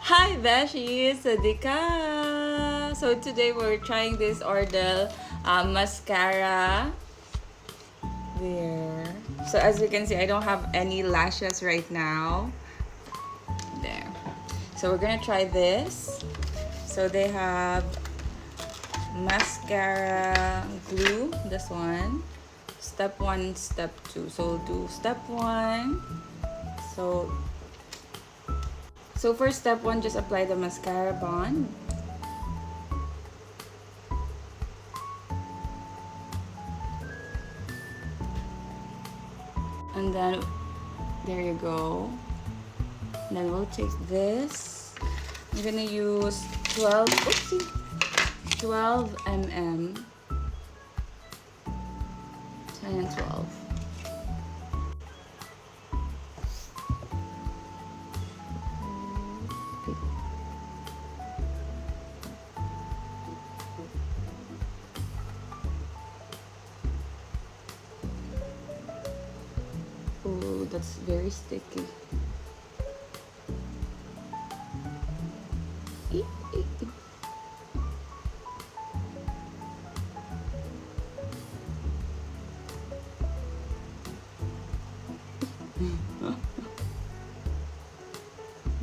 Hi Beshi, Sadika. So today we're trying this Ordel mascara. There. So as you can see, I don't have any lashes right now. There. So we're gonna try this. So they have mascara glue. This one. Step 1, step 2. So we'll do step 1. So for step 1, just apply the mascara bond. And then there you go. And then we'll take this. I'm gonna use 12 mm, 10 and 12. Oh, that's very sticky.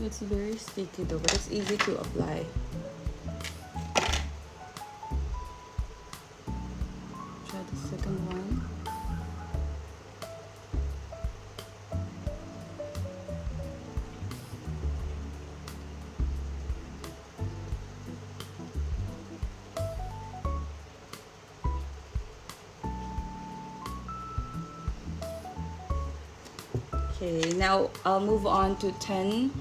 It's very sticky though, but it's easy to apply. Try the second one. Okay, now I'll move on to 10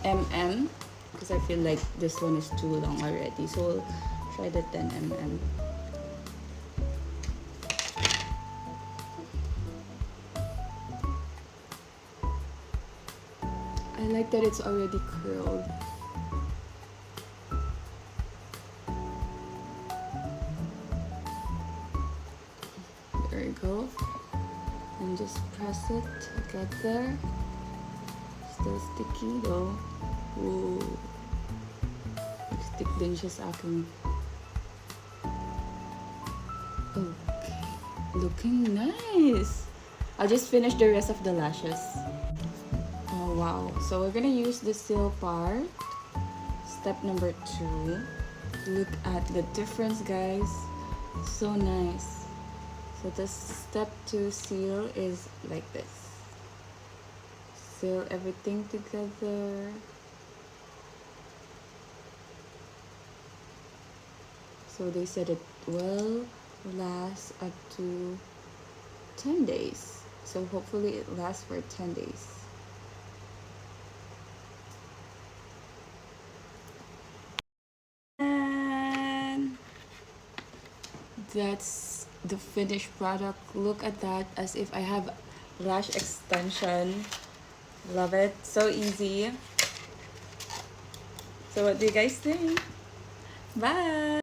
mm because I feel like this one is too long already. So we'll try the 10 mm. I like that it's already curled. There you go. And just press it together. Still sticky though. Ooh. Stick din siya sa akin. Okay. Looking nice. I'll just finish the rest of the lashes. Oh wow. So we're gonna use the seal part. Step number 2. Look at the difference, guys. So nice. So the step 2 seal is like this. Seal everything together. So they said it will last up to 10 days. So hopefully it lasts for 10 days. And that's the finished product. Look at that, as if I have lash extension. Love it. So easy. So what do you guys think? Bye.